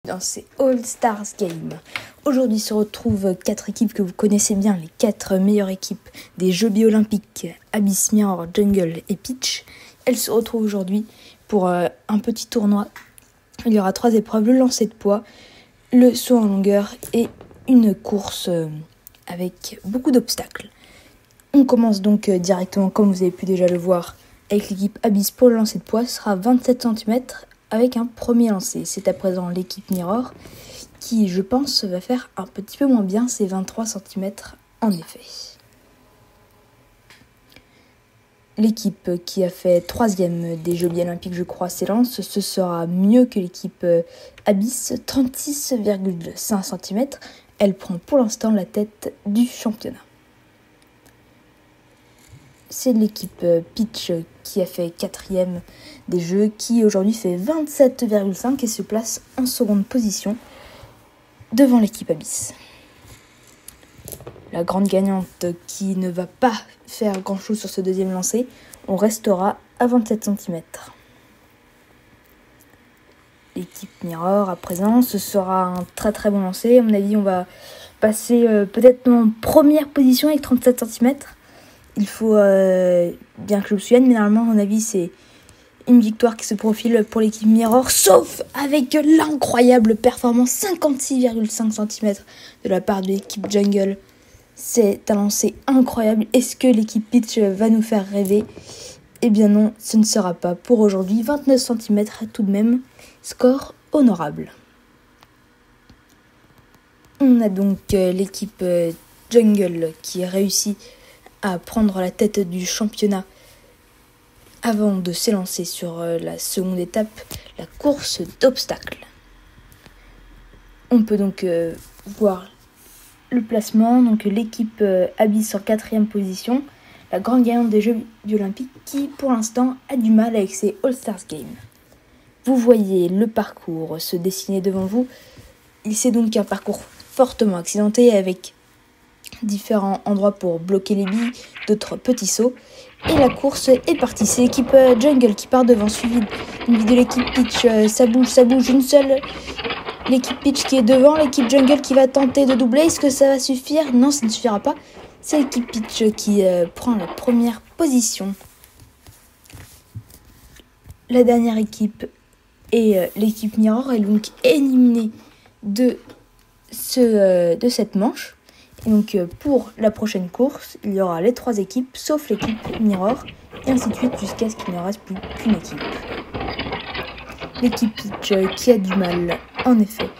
Dans ces All-Stars Games. Aujourd'hui se retrouvent 4 équipes que vous connaissez bien, les 4 meilleures équipes des Jeux Bi-Olympiques, Abyss, Mirror, Jungle et Peach. Elles se retrouvent aujourd'hui pour un petit tournoi. Il y aura 3 épreuves, le lancer de poids, le saut en longueur et une course avec beaucoup d'obstacles. On commence donc directement, comme vous avez pu déjà le voir, avec l'équipe Abyss pour le lancer de poids. Ce sera 27 cm avec un premier lancer. C'est à présent l'équipe Mirror qui, je pense, va faire un petit peu moins bien, c'est 23 cm en effet. L'équipe qui a fait 3e des Jeux Olympiques, je crois, s'élance. Ce sera mieux que l'équipe Abyss, 36,5 cm. Elle prend pour l'instant la tête du championnat. C'est l'équipe Peach qui a fait 4e des Jeux, qui aujourd'hui fait 27,5 et se place en seconde position devant l'équipe Abyss. La grande gagnante qui ne va pas faire grand chose sur ce deuxième lancer, on restera à 27 cm. L'équipe Mirror à présent, ce sera un très bon lancer. À mon avis, on va passer peut-être en première position avec 37 cm. Il faut bien que je me souvienne, mais normalement, à mon avis, c'est une victoire qui se profile pour l'équipe Mirror, sauf avec l'incroyable performance 56,5 cm de la part de l'équipe Jungle. C'est un lancer incroyable. Est-ce que l'équipe Peach va nous faire rêver? Eh bien non, ce ne sera pas pour aujourd'hui. 29 cm tout de même, score honorable. On a donc l'équipe Jungle qui réussit à prendre la tête du championnat avant de s'élancer sur la seconde étape, la course d'obstacles. On peut donc voir le placement, donc l'équipe Abyss en 4e position, la grande gagnante des Jeux Olympiques qui pour l'instant a du mal avec ses All-Stars Games. Vous voyez le parcours se dessiner devant vous. C'est donc un parcours fortement accidenté avec différents endroits pour bloquer les billes, d'autres petits sauts. Et la course est partie. C'est l'équipe Jungle qui part devant, suivi de l'équipe Peach. Ça bouge, une seule. L'équipe Peach qui est devant, l'équipe Jungle qui va tenter de doubler. Est-ce que ça va suffire? Non, ça ne suffira pas. C'est l'équipe Peach qui prend la première position. La dernière équipe est l'équipe Mirror, est donc éliminée de cette manche. Et donc pour la prochaine course, il y aura les 3 équipes, sauf l'équipe Mirror, et ainsi de suite jusqu'à ce qu'il ne reste plus qu'une équipe. L'équipe Peach qui a du mal, en effet.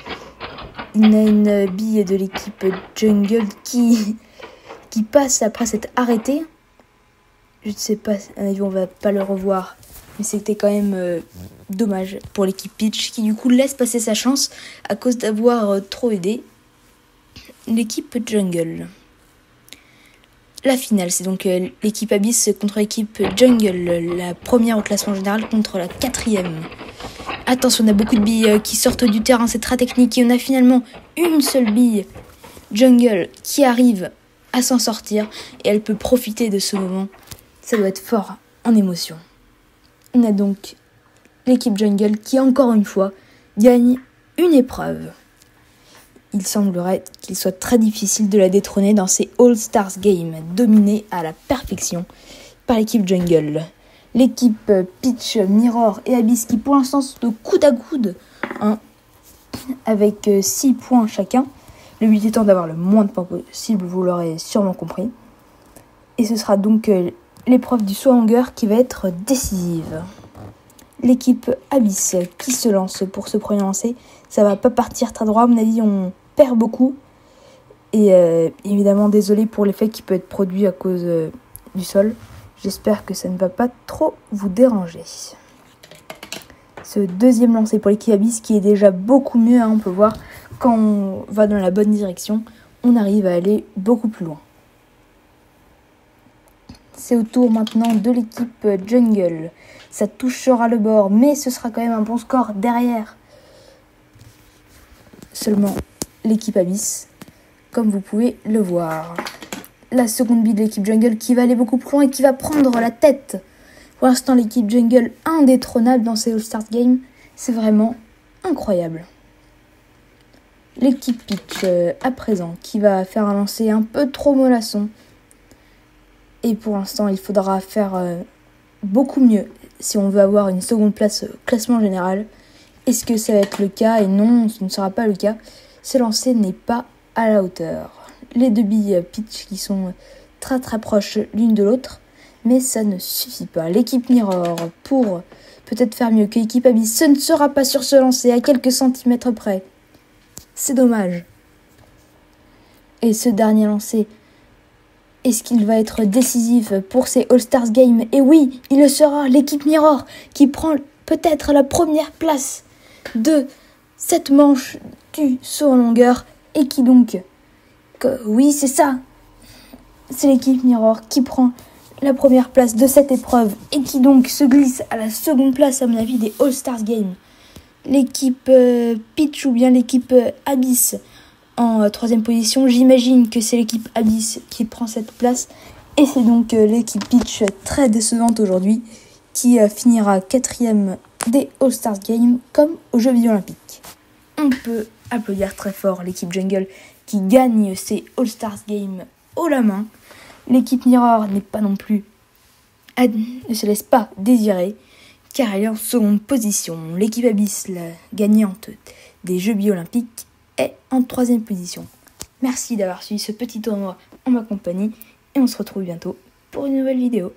Il y a une bille de l'équipe Jungle qui passe après s'être arrêtée. Je ne sais pas, on va pas le revoir, mais c'était quand même dommage pour l'équipe Peach qui du coup laisse passer sa chance à cause d'avoir trop aidé l'équipe Jungle. La finale, c'est donc l'équipe Abyss contre l'équipe Jungle, la première au classement général contre la 4e. Attention, on a beaucoup de billes qui sortent du terrain, c'est très technique et on a finalement une seule bille Jungle qui arrive à s'en sortir et elle peut profiter de ce moment. Ça doit être fort en émotion. On a donc l'équipe Jungle qui, encore une fois, gagne une épreuve. Il semblerait qu'il soit très difficile de la détrôner dans ces All-Stars Games, dominés à la perfection par l'équipe Jungle. L'équipe Peach, Mirror et Abyss qui pour l'instant sont de coude à coude, avec 6 points chacun. Le but étant d'avoir le moins de points possible, vous l'aurez sûrement compris. Et ce sera donc l'épreuve du saut en longueur qui va être décisive. L'équipe Abyss qui se lance pour ce premier lancer, ça va pas partir très droit, à mon avis on perd beaucoup. Et évidemment désolé pour l'effet qui peut être produit à cause du sol. J'espère que ça ne va pas trop vous déranger. Ce deuxième lancer pour l'équipe Abyss qui est déjà beaucoup mieux, on peut voir quand on va dans la bonne direction, on arrive à aller beaucoup plus loin. C'est au tour maintenant de l'équipe Jungle. Ça touchera le bord, mais ce sera quand même un bon score derrière seulement l'équipe Abyss, comme vous pouvez le voir. La seconde bille de l'équipe Jungle qui va aller beaucoup plus loin et qui va prendre la tête. Pour l'instant, l'équipe Jungle indétrônable dans ces All-Stars Games. C'est vraiment incroyable. l'équipe Peach à présent qui va faire un lancer un peu trop mollasson. Et pour l'instant, il faudra faire beaucoup mieux si on veut avoir une seconde place au classement général. Est-ce que ça va être le cas? Et non, ce ne sera pas le cas. Ce lancer n'est pas à la hauteur. Les deux billes Peach qui sont très très proches l'une de l'autre. Mais ça ne suffit pas. L'équipe Mirror, pour peut-être faire mieux que l'équipe Abyss, ce ne sera pas sur ce lancer à quelques centimètres près. C'est dommage. Et ce dernier lancer, est-ce qu'il va être décisif pour ces All-Stars Games? Et oui, il le sera. L'équipe Mirror qui prend peut-être la première place de cette manche du saut en longueur. Et qui donc... oui, c'est ça. C'est l'équipe Mirror qui prend la première place de cette épreuve et qui donc se glisse à la seconde place à mon avis des All-Stars Games. L'équipe Peach ou bien l'équipe Abyss en troisième position. J'imagine que c'est l'équipe Abyss qui prend cette place et c'est donc l'équipe Peach très décevante aujourd'hui qui finira quatrième des All-Stars Games comme aux Jeux vidéo olympiques. On peut applaudir très fort l'équipe Jungle qui gagne ces All-Stars Games haut la main. L'équipe Mirror n'est pas non plus, ne se laisse pas désirer, car elle est en seconde position. L'équipe Abyss, la gagnante des Jeux olympiques, est en troisième position. Merci d'avoir suivi ce petit tournoi en ma compagnie, et on se retrouve bientôt pour une nouvelle vidéo.